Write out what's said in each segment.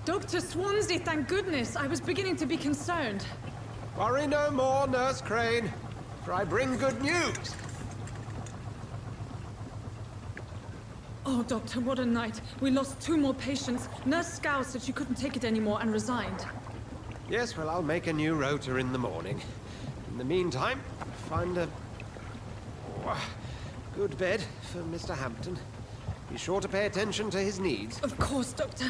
Dr. Swansea, thank goodness. I was beginning to be concerned. Worry no more, Nurse Crane, for I bring good news. Oh, Doctor, what a night. We lost 2 more patients. Nurse Scow said she couldn't take it anymore and resigned. Yes, well, I'll make a new rota in the morning. In the meantime, find a good bed for Mr. Hampton. Be sure to pay attention to his needs. Of course, Doctor.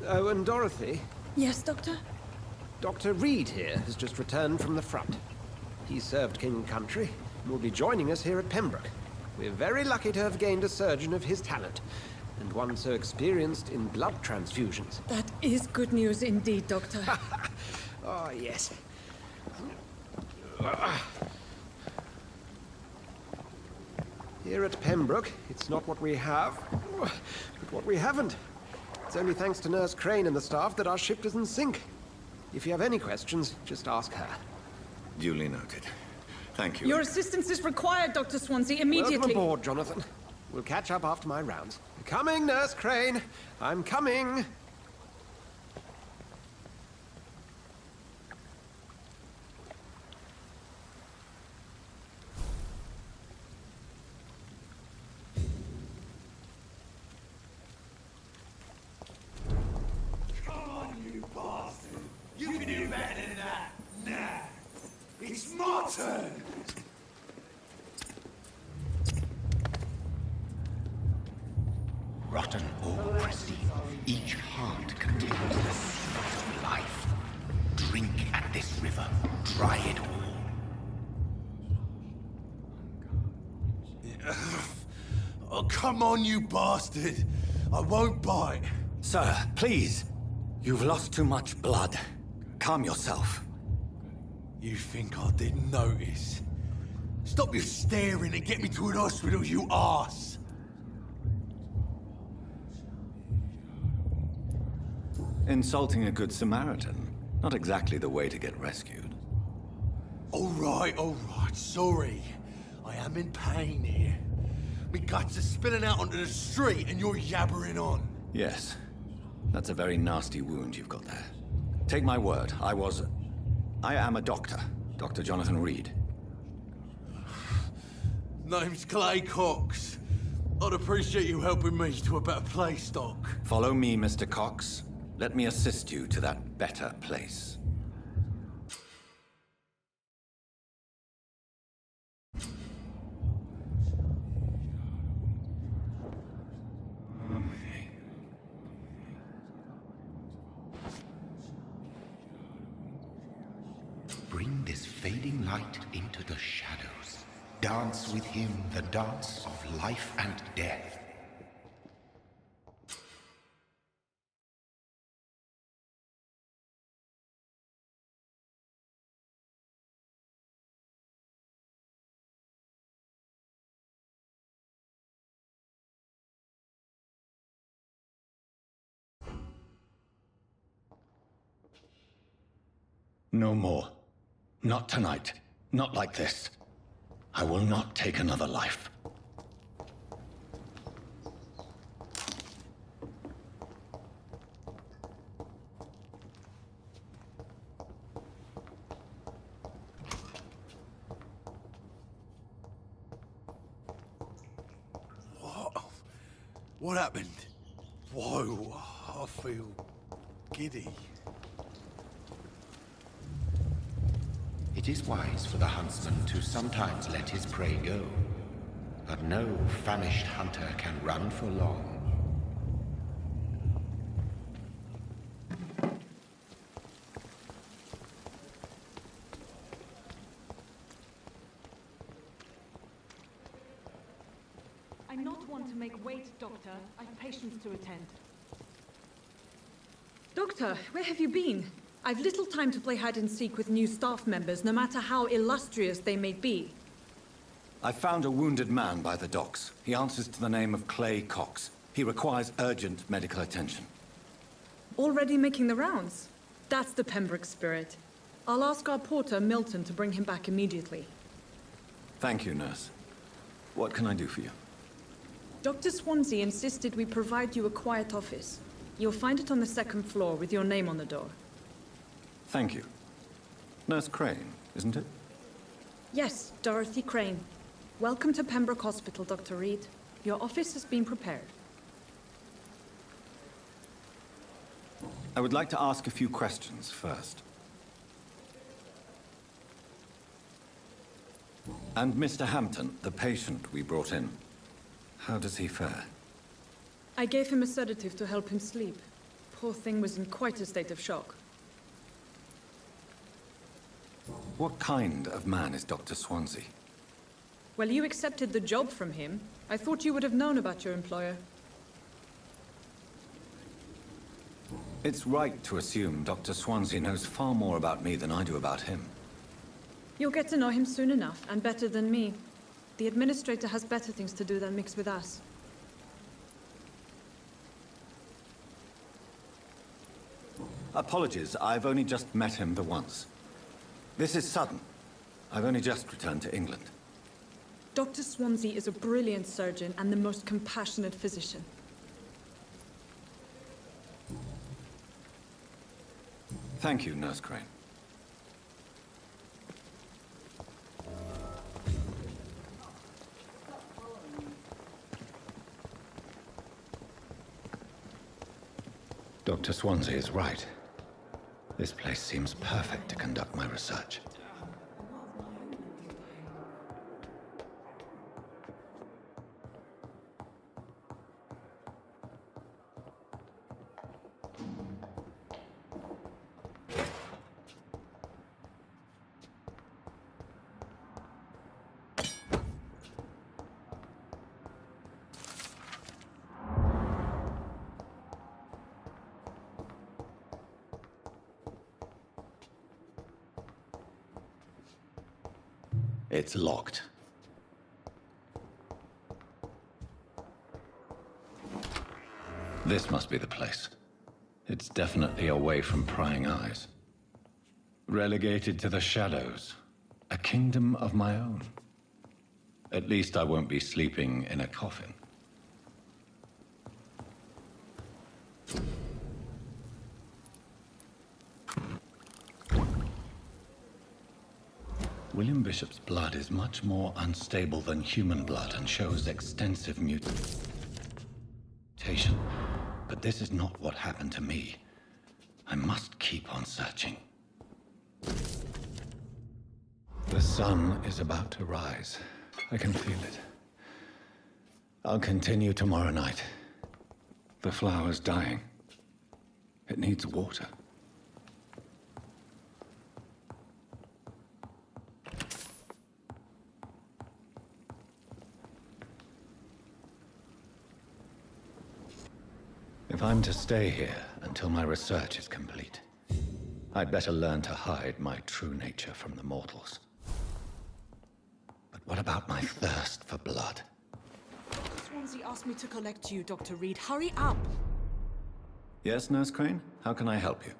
Oh, and Dorothy? Yes, Doctor? Dr. Reed here has just returned from the front. He served King and Country and will be joining us here at Pembroke. We're very lucky to have gained a surgeon of his talent, and one so experienced in blood transfusions. That is good news indeed, Doctor. Oh, yes. Here at Pembroke, it's not what we have, but what we haven't. It's only thanks to Nurse Crane and the staff that our ship doesn't sink. If you have any questions, just ask her. Duly noted. Thank you. Your assistance is required, Dr. Swansea, immediately. Welcome aboard, Jonathan. We'll catch up after my rounds. Coming, Nurse Crane. I'm coming. Come on, you bastard! You can do better than that! Nah! It's my turn! Rotten or pristine, each heart contains the sweat of life. Drink at this river, dry it all. Oh, come on, you bastard! I won't bite! Sir, please. You've lost too much blood. Calm yourself. You think I didn't notice? Stop your staring and get me to an hospital, you arse! Insulting a good Samaritan. Not exactly the way to get rescued. All right, sorry. I am in pain here. Me guts are spilling out onto the street and you're yabbering on. Yes. That's a very nasty wound you've got there. Take my word, I am a doctor. Dr. Jonathan Reed. Name's Clay Cox. I'd appreciate you helping me to a better place, Doc. Follow me, Mr. Cox. Let me assist you to that better place. Bring this fading light into the shadows. Dance with him the dance of life and death. No more. Not tonight. Not like this. I will not take another life. What happened? Whoa, I feel giddy. It is wise for the huntsman to sometimes let his prey go, but no famished hunter can run for long. I'm not one to make wait, Doctor. I've patients to attend. Doctor, where have you been? I've little time to play hide-and-seek with new staff members, no matter how illustrious they may be. I found a wounded man by the docks. He answers to the name of Clay Cox. He requires urgent medical attention. Already making the rounds? That's the Pembroke spirit. I'll ask our porter, Milton, to bring him back immediately. Thank you, nurse. What can I do for you? Dr. Swansea insisted we provide you a quiet office. You'll find it on the second floor with your name on the door. Thank you. Nurse Crane, isn't it? Yes, Dorothy Crane. Welcome to Pembroke Hospital, Dr. Reed. Your office has been prepared. I would like to ask a few questions first. And Mr. Hampton, the patient we brought in, how does he fare? I gave him a sedative to help him sleep. Poor thing was in quite a state of shock. What kind of man is Dr. Swansea? Well, you accepted the job from him. I thought you would have known about your employer. It's right to assume Dr. Swansea knows far more about me than I do about him. You'll get to know him soon enough, and better than me. The administrator has better things to do than mix with us. Apologies, I've only just met him the once. This is sudden. I've only just returned to England. Dr. Swansea is a brilliant surgeon and the most compassionate physician. Thank you, Nurse Crane. Dr. Swansea is right. This place seems perfect to conduct my research. It's locked. This must be the place. It's definitely away from prying eyes. Relegated to the shadows. A kingdom of my own. At least I won't be sleeping in a coffin. William Bishop's blood is much more unstable than human blood and shows extensive mutation. But this is not what happened to me. I must keep on searching. The sun is about to rise. I can feel it. I'll continue tomorrow night. The flower's dying. It needs water. If I'm to stay here until my research is complete, I'd better learn to hide my true nature from the mortals. But what about my thirst for blood? Swansea asked me to collect you, Dr. Reed. Hurry up! Yes, Nurse Crane? How can I help you?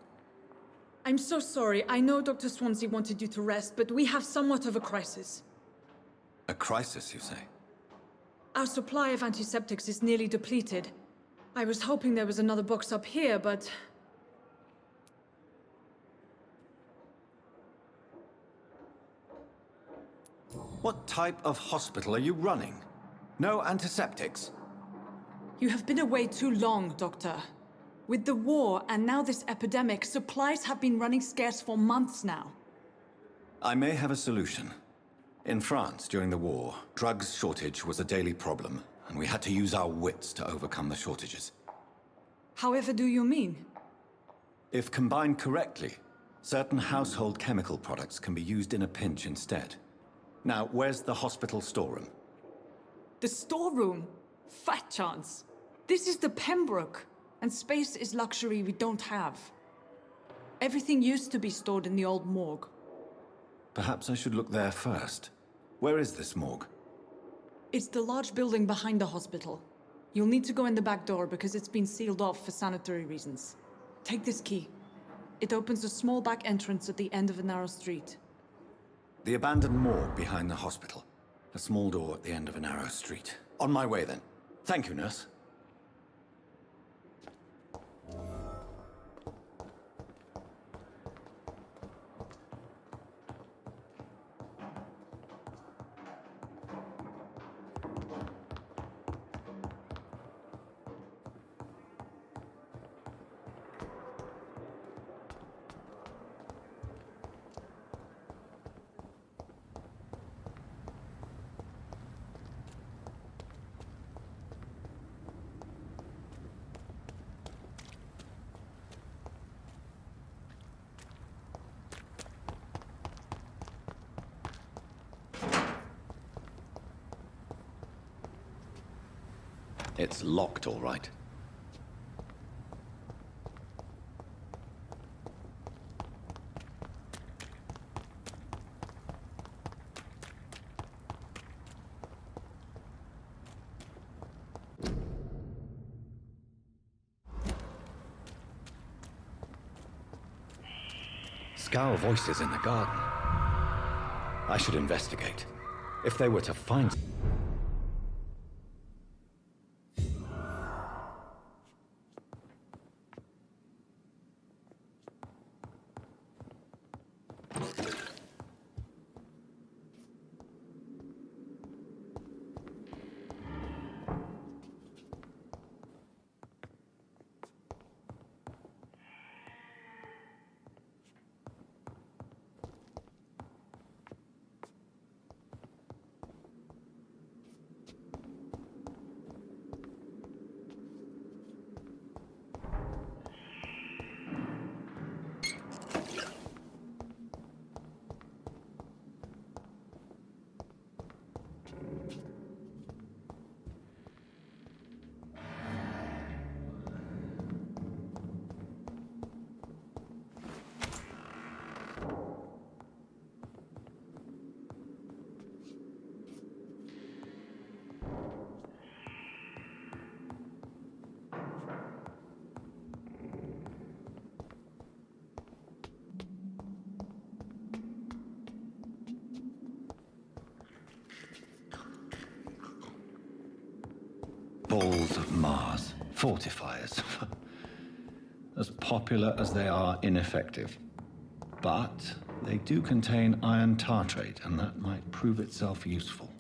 I'm so sorry. I know Dr. Swansea wanted you to rest, but we have somewhat of a crisis. A crisis, you say? Our supply of antiseptics is nearly depleted. I was hoping there was another box up here, but... What type of hospital are you running? No antiseptics? You have been away too long, Doctor. With the war and now this epidemic, supplies have been running scarce for months now. I may have a solution. In France, during the war, drugs shortage was a daily problem, and we had to use our wits to overcome the shortages. However do you mean? If combined correctly, certain household chemical products can be used in a pinch instead. Now, where's the hospital storeroom? The storeroom? Fat chance. This is the Pembroke, and space is luxury we don't have. Everything used to be stored in the old morgue. Perhaps I should look there first. Where is this morgue? It's the large building behind the hospital. You'll need to go in the back door because it's been sealed off for sanitary reasons. Take this key. It opens a small back entrance at the end of a narrow street. The abandoned morgue behind the hospital. A small door at the end of a narrow street. On my way then. Thank you, nurse. It's locked, all right. Scowl voices in the garden. I should investigate. If they were to find... Balls of Mars. Fortifiers. As popular as they are ineffective. But they do contain iron tartrate, and that might prove itself useful.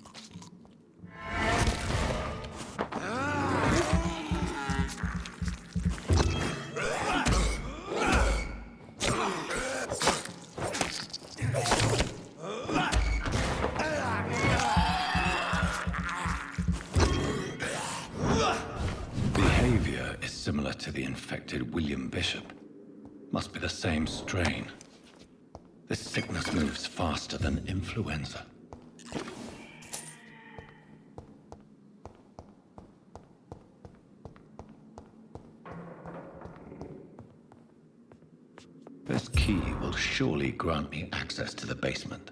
Behavior is similar to the infected William Bishop. Must be the same strain. This sickness moves faster than influenza. This key will surely grant me access to the basement.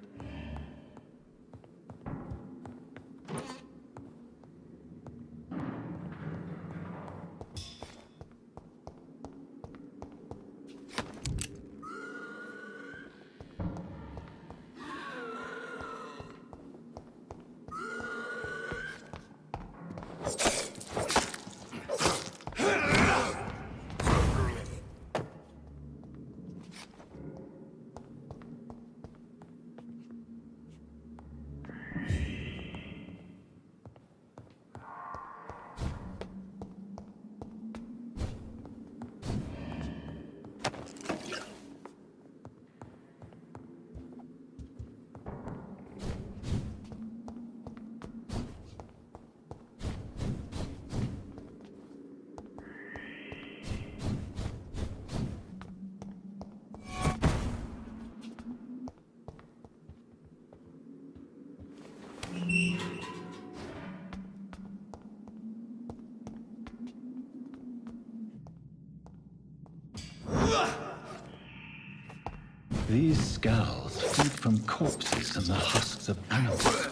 These scowls feed from corpses and the husks of animals.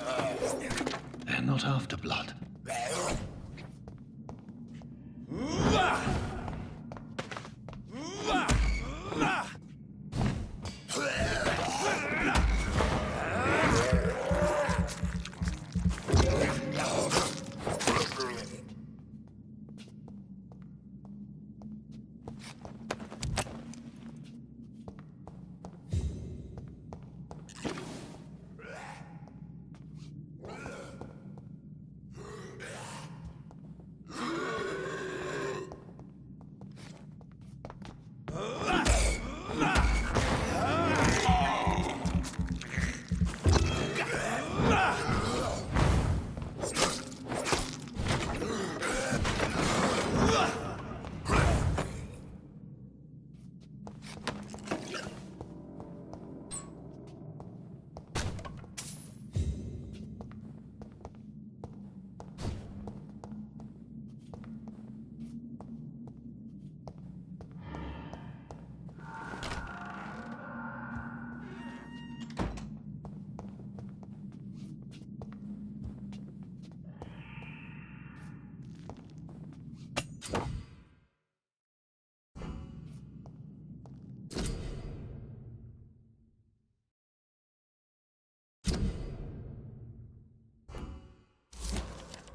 They're not after blood.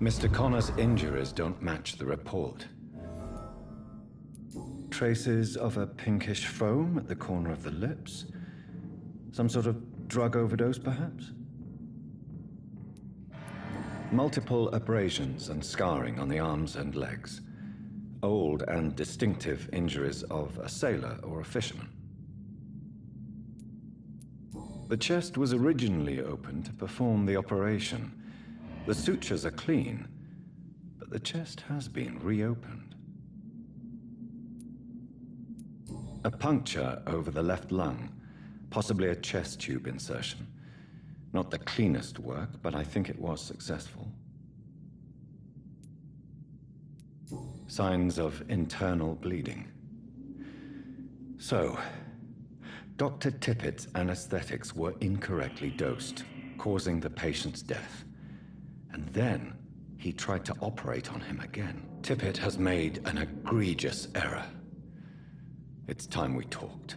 Mr. Connor's injuries don't match the report. Traces of a pinkish foam at the corner of the lips. Some sort of drug overdose, perhaps? Multiple abrasions and scarring on the arms and legs. Old and distinctive injuries of a sailor or a fisherman. The chest was originally opened to perform the operation. The sutures are clean, but the chest has been reopened. A puncture over the left lung, possibly a chest tube insertion. Not the cleanest work, but I think it was successful. Signs of internal bleeding. So, Dr. Tippett's anesthetics were incorrectly dosed, causing the patient's death. And then he tried to operate on him again. Tippett has made an egregious error. It's time we talked.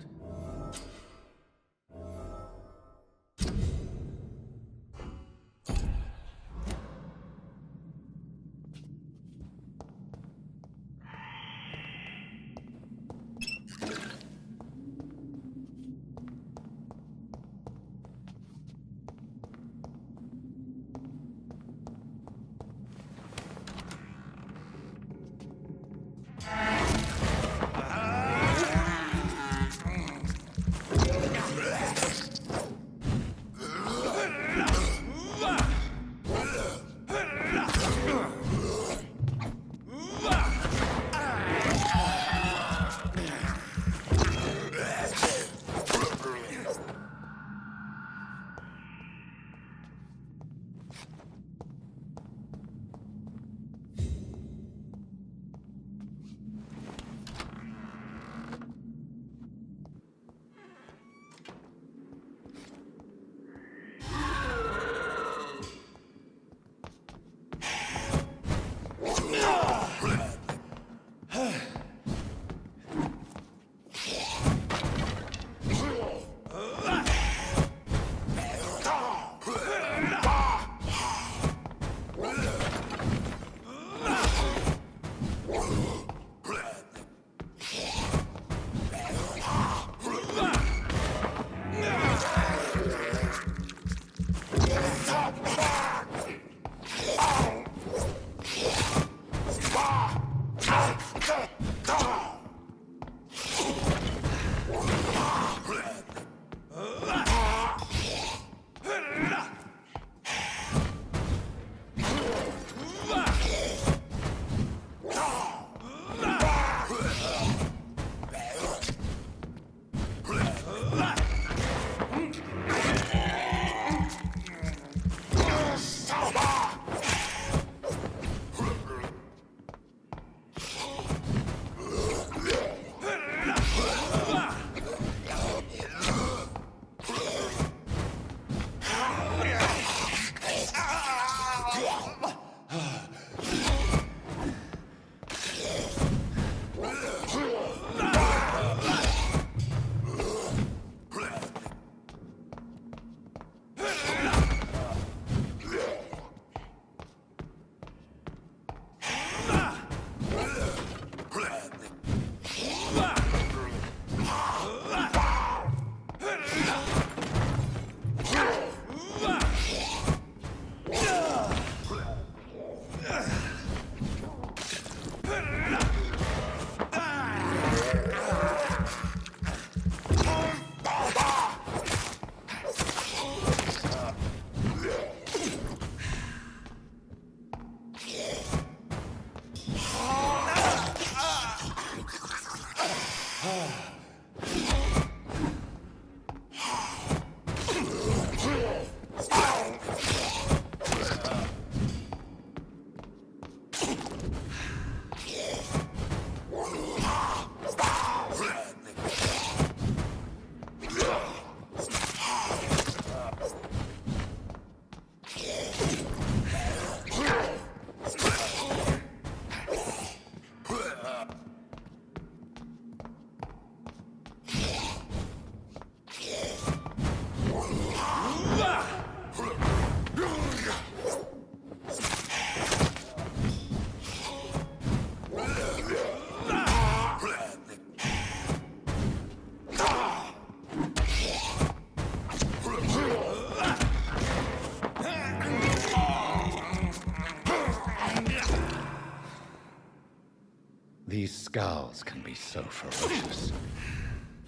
These skulls can be so ferocious.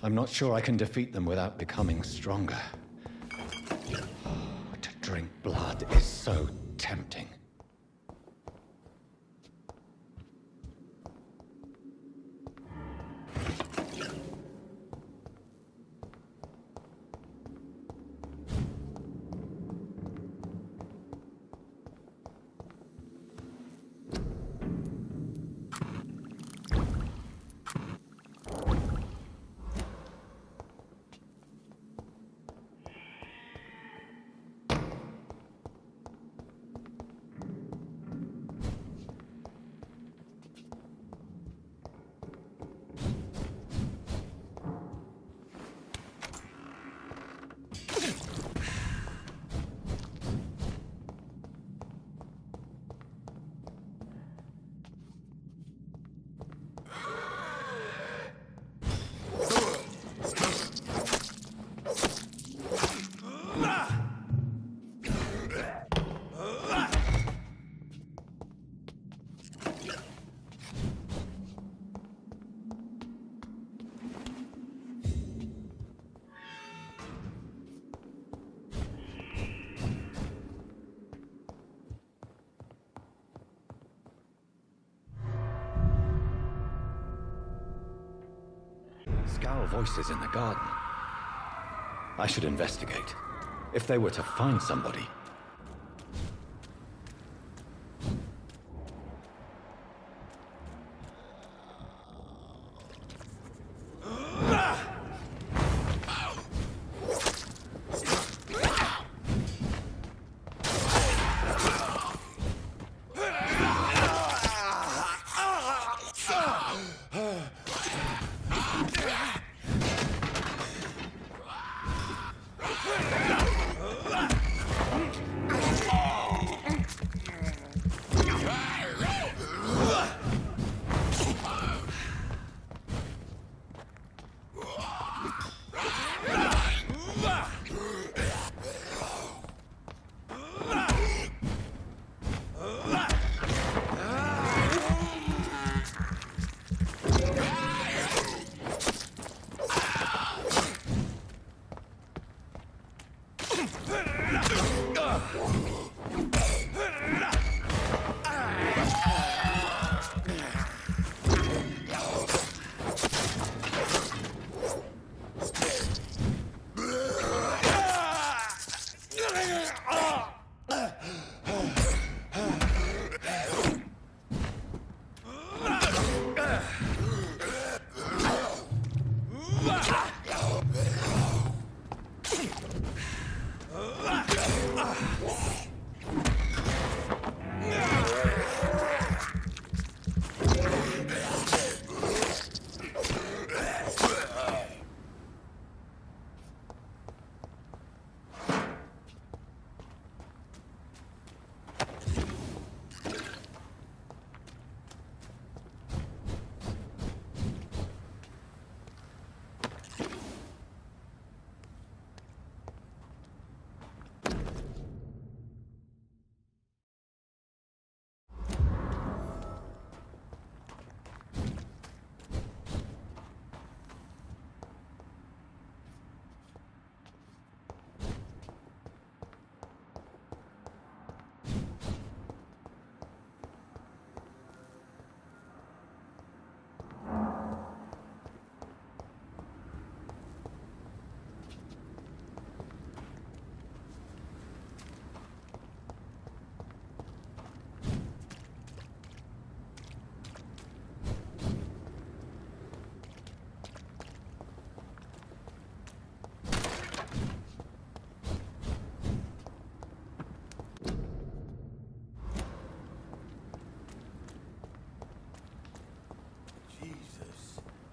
I'm not sure I can defeat them without becoming stronger. To drink blood is so tempting. Skull voices in the garden. I should investigate. If they were to find somebody.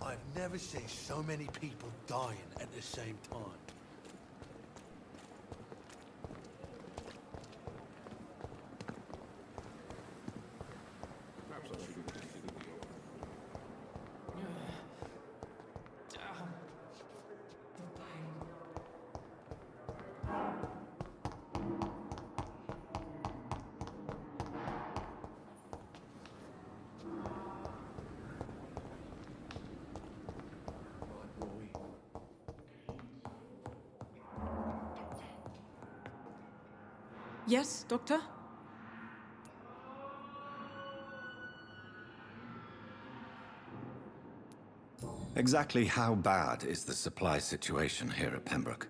I've never seen so many people dying at the same time. Yes, Doctor? Exactly how bad is the supply situation here at Pembroke?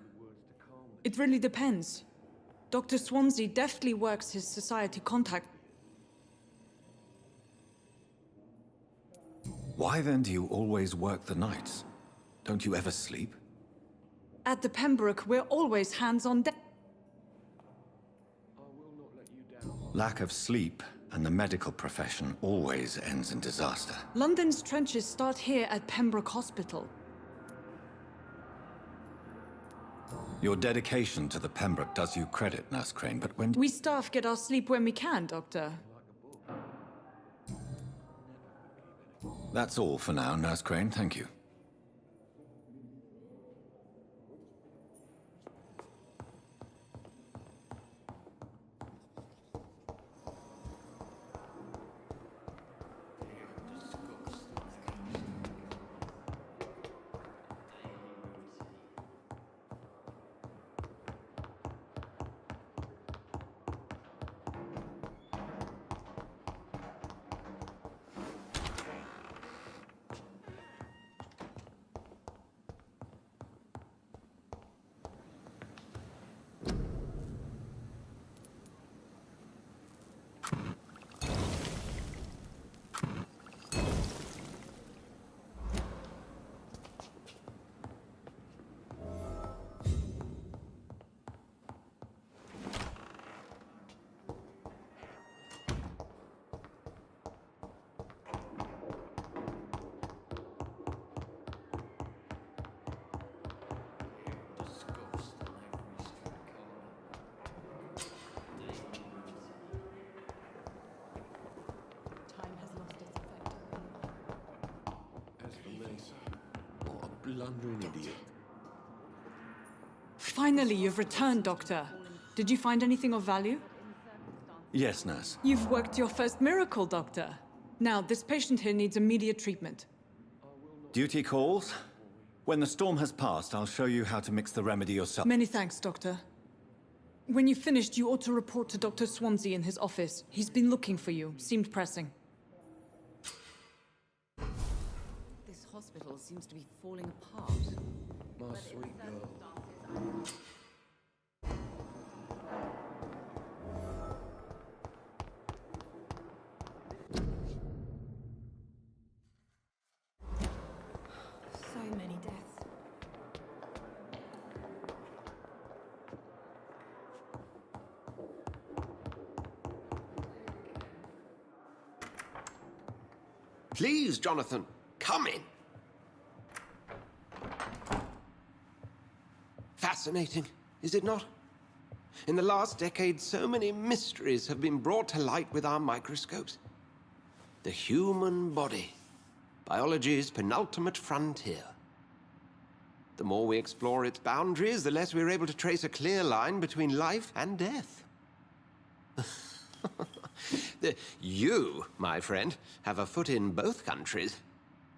It really depends. Dr. Swansea deftly works his society contact. Why then do you always work the nights? Don't you ever sleep? At the Pembroke, we're always hands on deck. Lack of sleep and the medical profession always ends in disaster. London's trenches start here at Pembroke Hospital. Your dedication to the Pembroke does you credit, Nurse Crane, but when... We staff get our sleep when we can, Doctor. That's all for now, Nurse Crane, thank you. What a blundering idiot. Finally, you've returned, Doctor. Did you find anything of value? Yes, Nurse. You've worked your first miracle, Doctor. Now, this patient here needs immediate treatment. Duty calls. When the storm has passed, I'll show you how to mix the remedy yourself. Many thanks, Doctor. When you've finished, you ought to report to Dr. Swansea in his office. He's been looking for you. Seemed pressing. This hospital seems to be falling apart. My sweet girl. So many deaths. Please, Jonathan, come in. Fascinating, is it not? In the last decade, so many mysteries have been brought to light with our microscopes. The human body, biology's penultimate frontier. The more we explore its boundaries, the less we're able to trace a clear line between life and death. You, my friend, have a foot in both countries.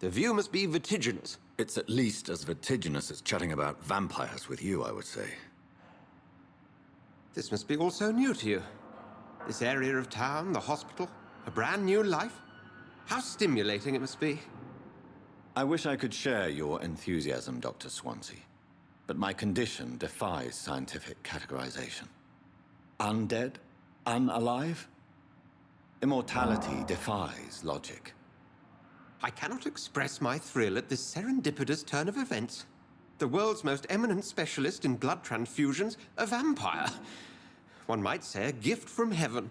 The view must be vertiginous. It's at least as vertiginous as chatting about vampires with you, I would say. This must be all so new to you. This area of town, the hospital, a brand new life. How stimulating it must be. I wish I could share your enthusiasm, Dr. Swansea, but my condition defies scientific categorization. Undead? Unalive? Immortality defies logic. I cannot express my thrill at this serendipitous turn of events. The world's most eminent specialist in blood transfusions, a vampire. One might say a gift from heaven.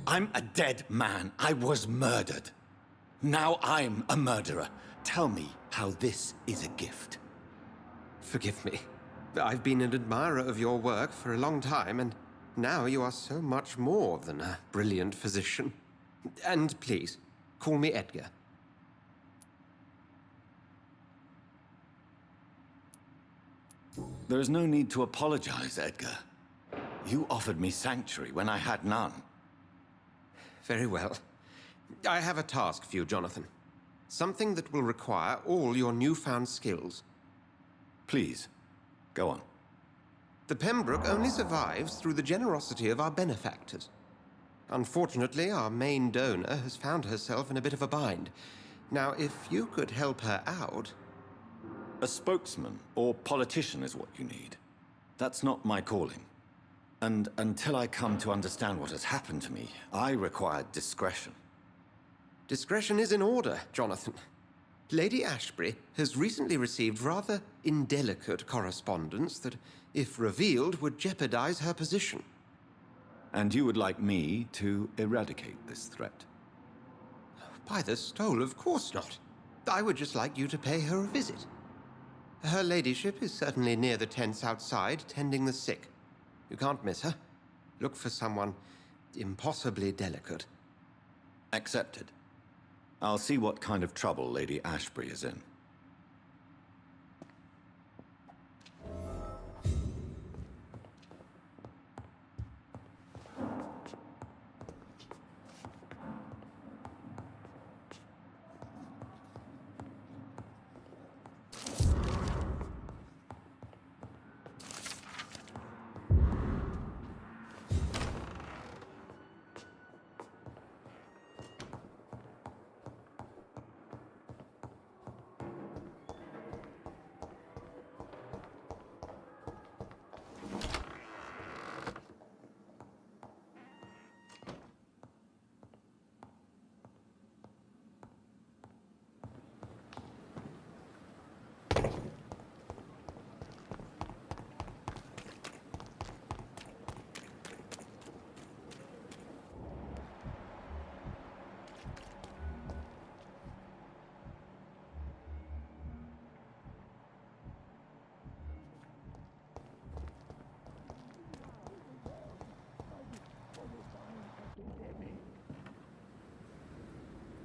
I'm a dead man. I was murdered. Now I'm a murderer. Tell me how this is a gift. Forgive me. I've been an admirer of your work for a long time, and now you are so much more than a brilliant physician. And please, call me Edgar. There is no need to apologize, Edgar. You offered me sanctuary when I had none. Very well. I have a task for you, Jonathan. Something that will require all your newfound skills. Please, go on. The Pembroke only survives through the generosity of our benefactors. Unfortunately, our main donor has found herself in a bit of a bind. Now, if you could help her out... A spokesman or politician is what you need. That's not my calling. And until I come to understand what has happened to me, I require discretion. Discretion is in order, Jonathan. Lady Ashbury has recently received rather indelicate correspondence that, if revealed, would jeopardize her position. And you would like me to eradicate this threat? By the stole, of course not. I would just like you to pay her a visit. Her ladyship is certainly near the tents outside, tending the sick. You can't miss her. Look for someone impossibly delicate. Accepted. I'll see what kind of trouble Lady Ashbury is in.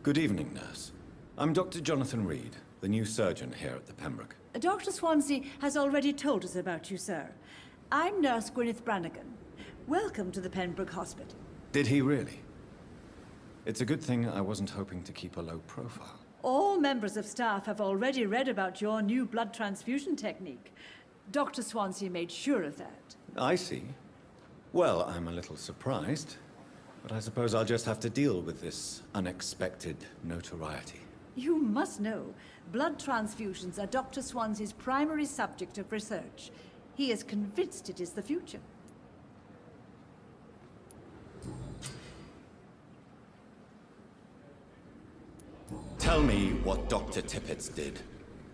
Good evening, nurse. I'm Dr. Jonathan Reed, the new surgeon here at the Pembroke. Dr. Swansea has already told us about you, sir. I'm Nurse Gwyneth Brannigan. Welcome to the Pembroke Hospital. Did he really? It's a good thing I wasn't hoping to keep a low profile. All members of staff have already read about your new blood transfusion technique. Dr. Swansea made sure of that. I see. Well, I'm a little surprised, but I suppose I'll just have to deal with this unexpected notoriety. You must know, blood transfusions are Dr. Swansea's primary subject of research. He is convinced it is the future. Tell me what Dr. Tippett did.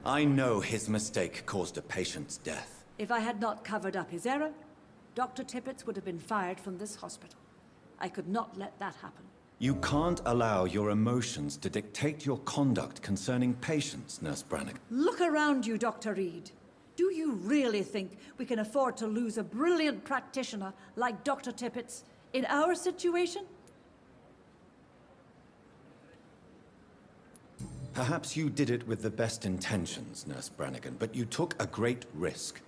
I know his mistake caused a patient's death. If I had not covered up his error, Dr. Tippett would have been fired from this hospital. I could not let that happen. You can't allow your emotions to dictate your conduct concerning patients, Nurse Brannigan. Look around you, Dr. Reed. Do you really think we can afford to lose a brilliant practitioner like Dr. Tippett's in our situation? Perhaps you did it with the best intentions, Nurse Brannigan, but you took a great risk.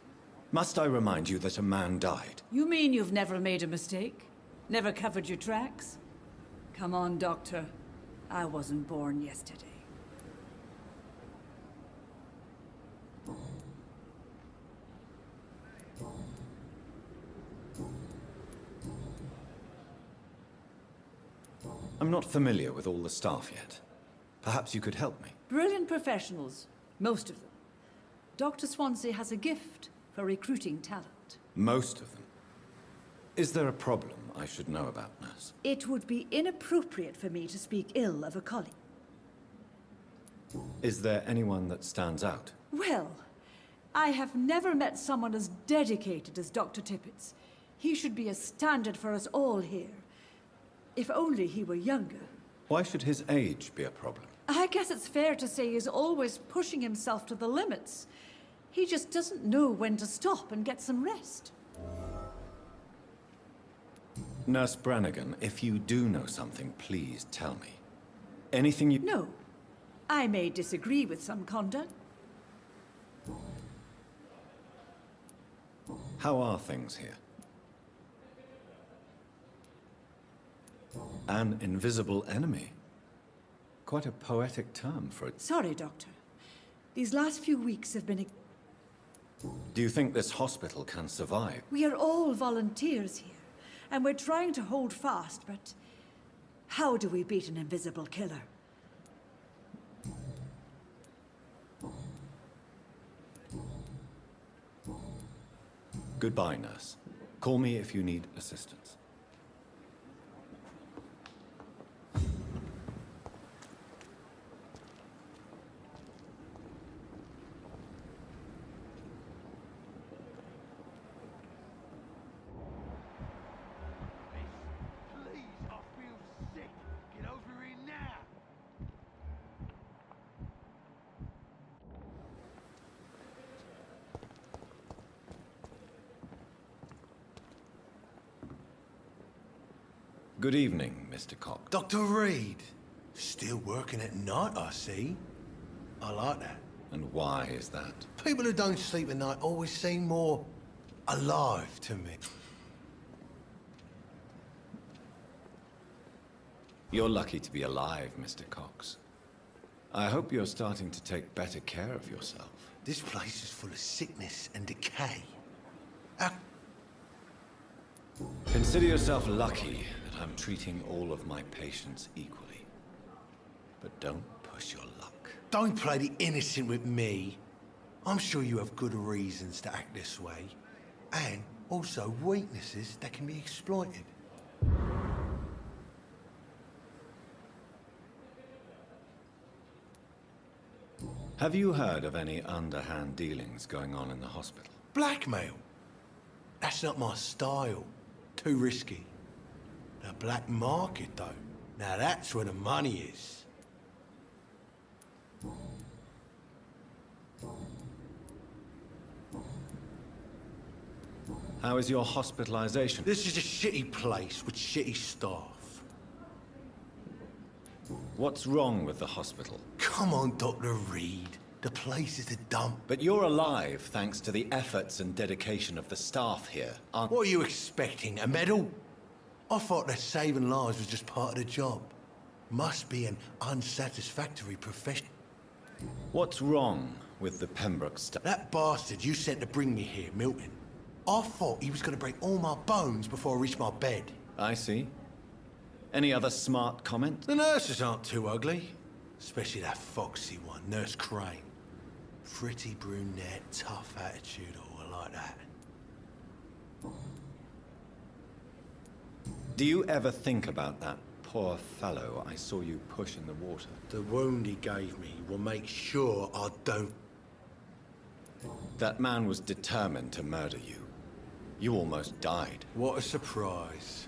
Must I remind you that a man died? You mean you've never made a mistake? Never covered your tracks? Come on, Doctor. I wasn't born yesterday. I'm not familiar with all the staff yet. Perhaps you could help me. Brilliant professionals, most of them. Dr. Swansea has a gift for recruiting talent. Most of them. Is there a problem I should know about, nurse? It would be inappropriate for me to speak ill of a colleague. Is there anyone that stands out? Well, I have never met someone as dedicated as Dr. Tippett's. He should be a standard for us all here. If only he were younger. Why should his age be a problem? I guess it's fair to say he's always pushing himself to the limits. He just doesn't know when to stop and get some rest. Nurse Brannigan, if you do know something, please tell me. Anything you... No. I may disagree with some conduct. How are things here? An invisible enemy. Quite a poetic term for it. Sorry, Doctor. These last few weeks have been... Do you think this hospital can survive? We are all volunteers here, and we're trying to hold fast, but how do we beat an invisible killer? Goodbye, nurse. Call me if you need assistance. Please, I feel sick. Get over here now. Good evening, Mr. Cox. Dr. Reed. Still working at night, I see. I like that. And why is that? People who don't sleep at night always seem more alive to me. You're lucky to be alive, Mr. Cox. I hope you're starting to take better care of yourself. This place is full of sickness and decay. Consider yourself lucky that I'm treating all of my patients equally. But don't push your luck. Don't play the innocent with me. I'm sure you have good reasons to act this way. And also weaknesses that can be exploited. Have you heard of any underhand dealings going on in the hospital? Blackmail? That's not my style. Too risky. The black market, though. Now that's where the money is. How is your hospitalization? This is a shitty place with shitty staff. What's wrong with the hospital? Come on, Dr. Reed. The place is a dump. But you're alive thanks to the efforts and dedication of the staff here, aren't What are you expecting, a medal? I thought that saving lives was just part of the job. Must be an unsatisfactory profession. What's wrong with the Pembroke staff? That bastard you sent to bring me here, Milton. I thought he was gonna break all my bones before I reached my bed. I see. Any other smart comment? The nurses aren't too ugly. Especially that foxy one, Nurse Crane. Pretty brunette, tough attitude, all like that. Do you ever think about that poor fellow I saw you push in the water? The wound he gave me will make sure I don't. That man was determined to murder you. You almost died. What a surprise.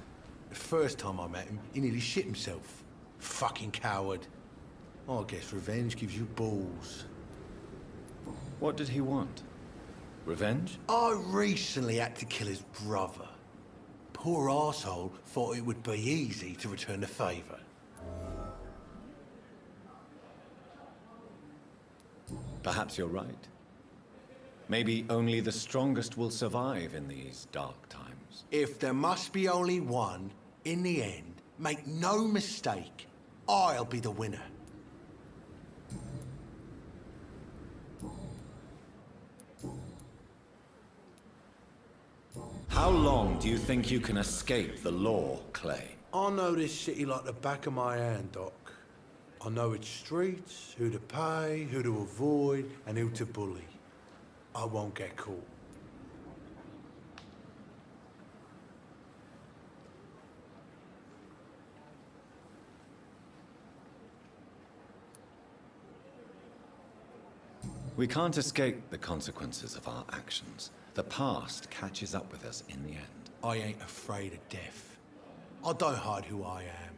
The first time I met him, he nearly shit himself. Fucking coward. I guess revenge gives you balls. What did he want? Revenge? I recently had to kill his brother. Poor arsehole thought it would be easy to return the favor. Perhaps you're right. Maybe only the strongest will survive in these dark times. If there must be only one, in the end, make no mistake, I'll be the winner. How long do you think you can escape the law, Clay? I know this city like the back of my hand, Doc. I know its streets, who to pay, who to avoid, and who to bully. I won't get caught. We can't escape the consequences of our actions. The past catches up with us in the end. I ain't afraid of death. I don't hide who I am.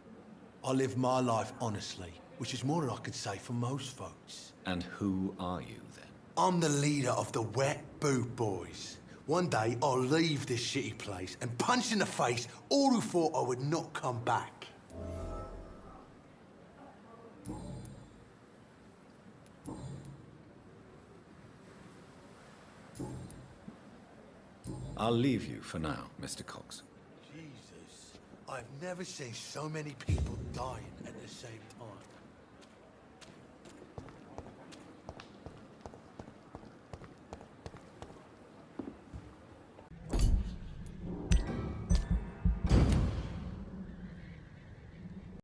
I live my life honestly, which is more than I could say for most folks. And who are you, then? I'm the leader of the Wet Boot Boys. One day, I'll leave this shitty place and punch in the face all who thought I would not come back. I'll leave you for now, Mr. Cox. Jesus, I've never seen so many people dying at the same time.